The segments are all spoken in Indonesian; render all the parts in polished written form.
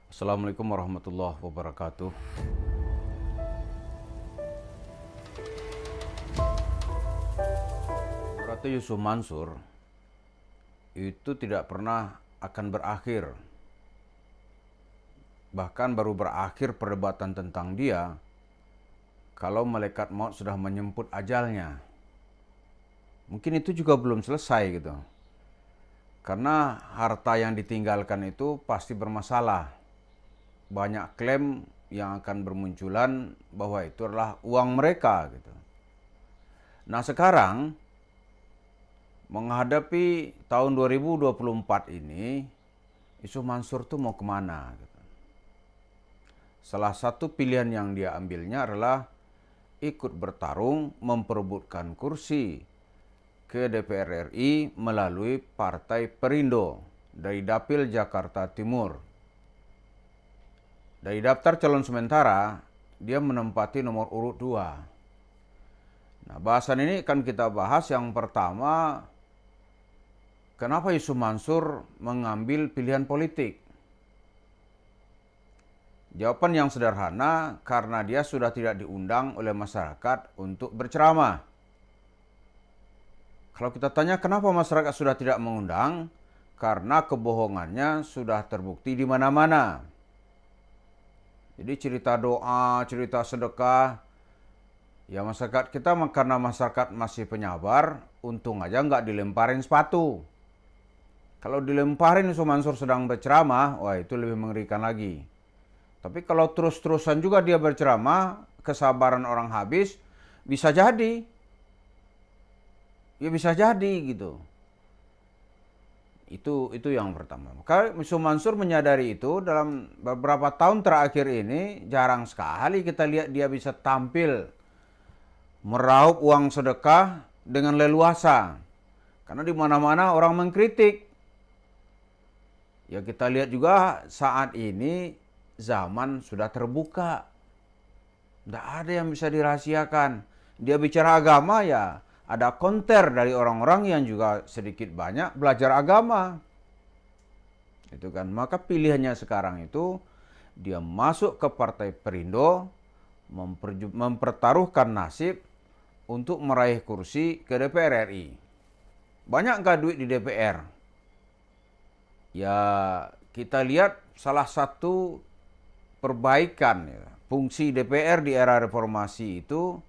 Assalamualaikum warahmatullahi wabarakatuh. Ratu Yusuf Mansur itu tidak pernah akan berakhir. Bahkan baru berakhir perdebatan tentang dia kalau malaikat maut sudah menjemput ajalnya. Mungkin itu juga belum selesai gitu. Karena harta yang ditinggalkan itu pasti bermasalah. Banyak klaim yang akan bermunculan bahwa itu adalah uang mereka gitu. Nah sekarang menghadapi tahun 2024 ini, Yusuf Mansur tuh mau kemana gitu. Salah satu pilihan yang dia ambilnya adalah ikut bertarung memperebutkan kursi ke DPR RI melalui Partai Perindo dari Dapil Jakarta Timur. Dari daftar calon sementara, dia menempati nomor urut 2. Nah, bahasan ini akan kita bahas. Yang pertama, kenapa Yusuf Mansur mengambil pilihan politik? Jawaban yang sederhana, karena dia sudah tidak diundang oleh masyarakat untuk berceramah. Kalau kita tanya kenapa masyarakat sudah tidak mengundang, karena kebohongannya sudah terbukti di mana-mana. Jadi cerita doa, cerita sedekah, ya masyarakat kita karena masyarakat masih penyabar, untung aja nggak dilemparin sepatu. Kalau dilemparin Yusuf Mansur sedang berceramah, wah itu lebih mengerikan lagi. Tapi kalau terus-terusan juga dia berceramah, kesabaran orang habis, bisa jadi. Ya bisa jadi gitu. Itu yang pertama. Maka Yusuf Mansur menyadari itu. Dalam beberapa tahun terakhir ini jarang sekali kita lihat dia bisa tampil meraup uang sedekah dengan leluasa. Karena di mana-mana orang mengkritik. Ya kita lihat juga saat ini zaman sudah terbuka. Tidak ada yang bisa dirahasiakan. Dia bicara agama ya ada konter dari orang-orang yang juga sedikit banyak belajar agama. Itu kan. Maka pilihannya sekarang itu dia masuk ke Partai Perindo, mempertaruhkan nasib untuk meraih kursi ke DPR RI. Banyak nggak duit di DPR? Ya kita lihat salah satu perbaikan ya, fungsi DPR di era reformasi itu,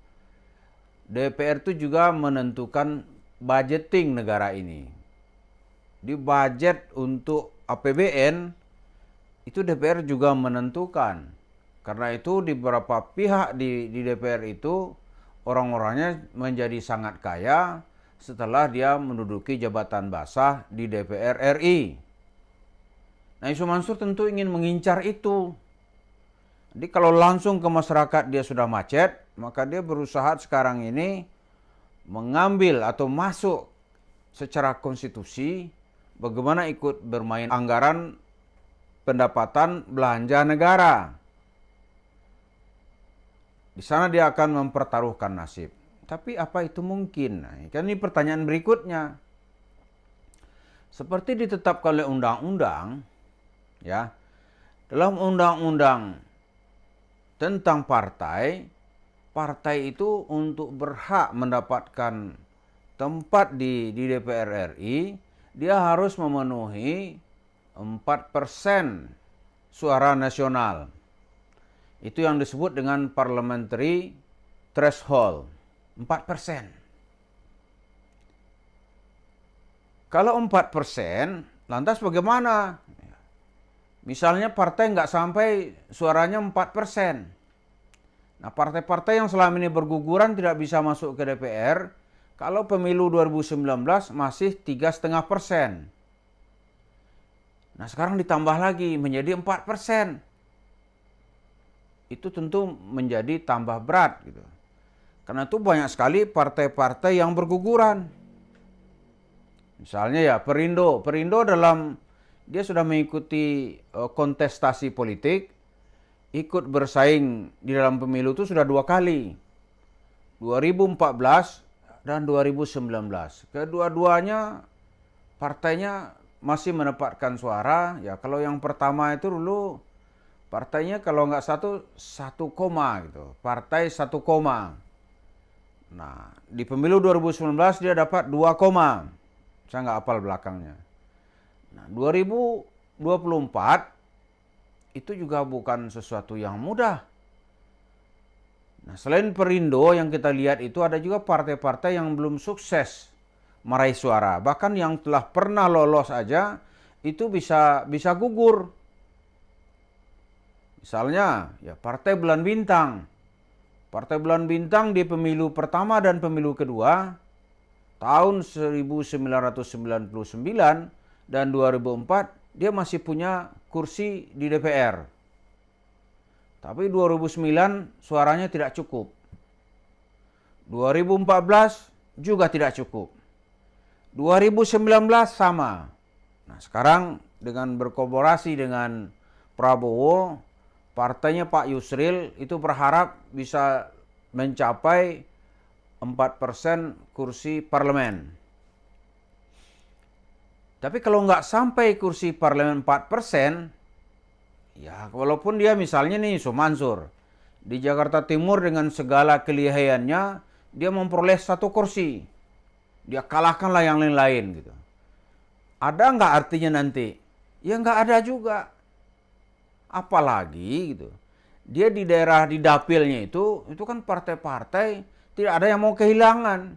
DPR itu juga menentukan budgeting negara ini. Di budget untuk APBN itu DPR juga menentukan. Karena itu di beberapa pihak di DPR itu orang-orangnya menjadi sangat kaya setelah dia menduduki jabatan basah di DPR RI. Nah Yusuf Mansur tentu ingin mengincar itu. Jadi kalau langsung ke masyarakat dia sudah macet, maka dia berusaha sekarang ini mengambil atau masuk secara konstitusi bagaimana ikut bermain anggaran pendapatan belanja negara. Di sana dia akan mempertaruhkan nasib. Tapi apa itu mungkin? Nah, kan ini pertanyaan berikutnya. Seperti ditetapkan oleh undang-undang, ya, dalam undang-undang tentang partai, partai itu untuk berhak mendapatkan tempat di DPR RI, dia harus memenuhi 4% suara nasional. Itu yang disebut dengan parliamentary threshold, 4%. Kalau 4%, lantas bagaimana? Misalnya partai nggak sampai suaranya 4%. Nah partai-partai yang selama ini berguguran tidak bisa masuk ke DPR, kalau pemilu 2019 masih 3,5%. Nah sekarang ditambah lagi menjadi 4%. Itu tentu menjadi tambah berat gitu. Karena itu banyak sekali partai-partai yang berguguran. Misalnya ya Perindo dalam dia sudah mengikuti kontestasi politik, ikut bersaing di dalam pemilu itu sudah 2 kali. 2014 dan 2019. Kedua-duanya partainya masih mendapatkan suara. Ya kalau yang pertama itu dulu Partainya kalau nggak satu koma gitu. Partai 1 koma. Nah, di pemilu 2019 dia dapat 2 koma. Saya nggak hafal belakangnya. Nah, 2024 itu juga bukan sesuatu yang mudah. Nah, selain Perindo yang kita lihat itu ada juga partai-partai yang belum sukses meraih suara. Bahkan yang telah pernah lolos aja itu bisa gugur. Misalnya, ya Partai Bulan Bintang. Partai Bulan Bintang di pemilu pertama dan pemilu kedua tahun 1999 dan 2004 dia masih punya kursi di DPR. Tapi 2009 suaranya tidak cukup. 2014 juga tidak cukup. 2019 sama. Nah, sekarang dengan berkolaborasi dengan Prabowo, partainya Pak Yusril itu berharap bisa mencapai 4% kursi parlemen. Tapi kalau nggak sampai kursi parlemen 4%, ya walaupun dia misalnya nih Yusuf Mansur, di Jakarta Timur dengan segala kelihayannya, dia memperoleh 1 kursi. Dia kalahkanlah yang lain-lain gitu. Ada nggak artinya nanti? Ya nggak ada juga. Apalagi gitu. Dia di daerah di dapilnya itu kan partai-partai tidak ada yang mau kehilangan.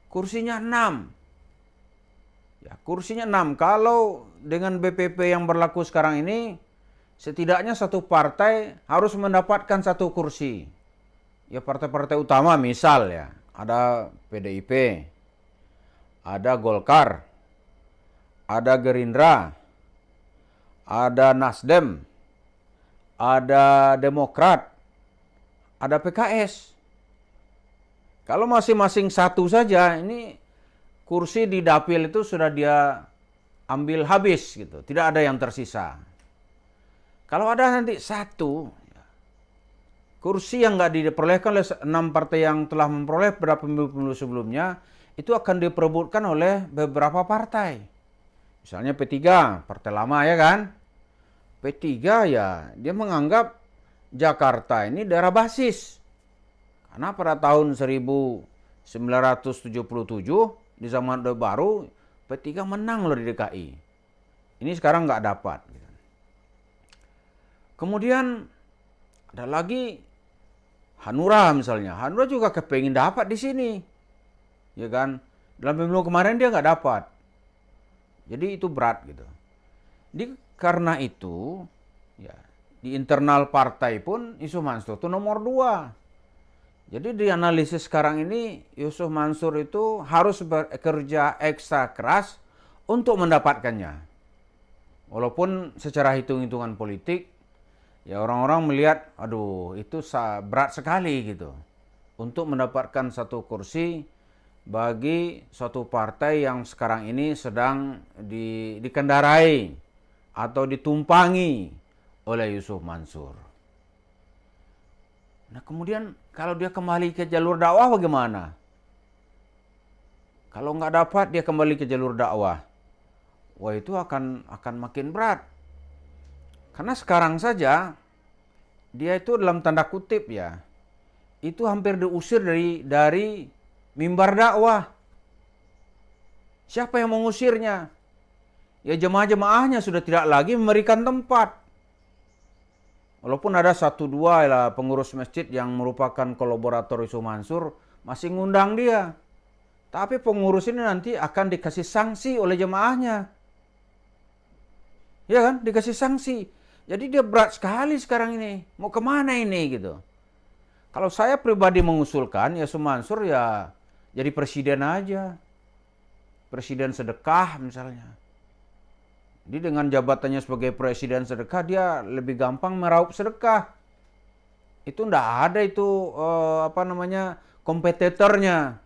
Kursinya 6. Ya, kursinya 6. Kalau dengan BPP yang berlaku sekarang ini, setidaknya satu partai harus mendapatkan 1 kursi. Ya partai-partai utama misal ya, ada PDIP, ada Golkar, ada Gerindra, ada Nasdem, ada Demokrat, ada PKS. Kalau masing-masing 1 saja, ini kursi di dapil itu sudah dia ambil habis gitu, tidak ada yang tersisa. Kalau ada nanti 1 kursi yang nggak diperolehkan oleh 6 partai yang telah memperoleh beberapa pemilu sebelumnya, itu akan diperebutkan oleh beberapa partai. Misalnya P3, partai lama ya kan. P3 ya dia menganggap Jakarta ini daerah basis. Karena pada tahun 1977 di zaman Orde Baru, P3 menang loh di DKI. Ini sekarang nggak dapat. Kemudian ada lagi Hanura misalnya. Hanura juga kepengin dapat di sini. Ya kan? Dalam pemilu kemarin dia nggak dapat. Jadi itu berat gitu. Karena itu, ya, di internal partai pun Yusuf Mansur itu nomor 2. Jadi di analisis sekarang ini Yusuf Mansur itu harus bekerja ekstra keras untuk mendapatkannya. Walaupun secara hitung-hitungan politik, ya orang-orang melihat, aduh itu berat sekali gitu. Untuk mendapatkan 1 kursi bagi suatu partai yang sekarang ini sedang dikendarai atau ditumpangi oleh Yusuf Mansur. Nah kemudian kalau dia kembali ke jalur dakwah bagaimana? Kalau nggak dapat dia kembali ke jalur dakwah, wah itu akan makin berat. Karena sekarang saja dia itu dalam tanda kutip ya, itu hampir diusir dari mimbar dakwah. Siapa yang mengusirnya? Ya jemaah-jemaahnya sudah tidak lagi memberikan tempat. Walaupun ada 1-2 lah pengurus masjid yang merupakan kolaborator Yusuf Mansur masih ngundang dia. Tapi pengurus ini nanti akan dikasih sanksi oleh jemaahnya. Ya kan? Dikasih sanksi. Jadi dia berat sekali sekarang ini. Mau kemana ini gitu. Kalau saya pribadi mengusulkan Yusuf Mansur ya jadi presiden aja. Presiden sedekah misalnya. Jadi dengan jabatannya sebagai presiden sedekah, dia lebih gampang meraup sedekah. Itu ndak ada itu kompetitornya.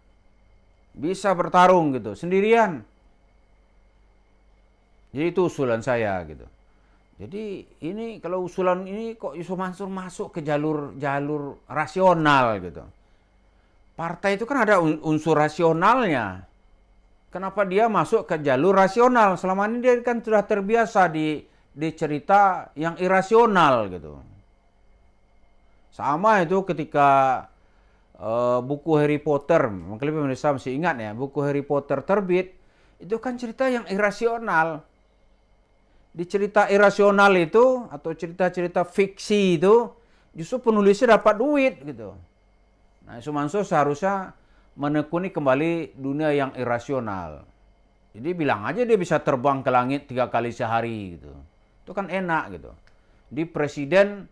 Bisa bertarung gitu, sendirian. Jadi itu usulan saya gitu. Jadi ini kalau usulan ini kok Yusuf Mansur masuk ke jalur rasional gitu. Partai itu kan ada unsur rasionalnya. Kenapa dia masuk ke jalur rasional? Selama ini dia kan sudah terbiasa di cerita yang irasional gitu. Sama itu ketika buku Harry Potter, mungkin pemirsa masih ingat ya, buku Harry Potter terbit, itu kan cerita yang irasional. Di cerita irasional itu, atau cerita-cerita fiksi itu, justru penulisnya dapat duit gitu. Nah, Yusuf Mansur seharusnya menekuni kembali dunia yang irasional. Jadi bilang aja dia bisa terbang ke langit 3 kali sehari gitu. Itu kan enak gitu. Di presiden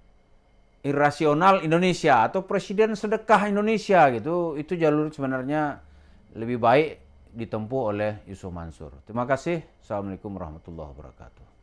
irasional Indonesia atau presiden sedekah Indonesia gitu, itu jalur sebenarnya lebih baik ditempuh oleh Yusuf Mansur. Terima kasih. Assalamualaikum warahmatullahi wabarakatuh.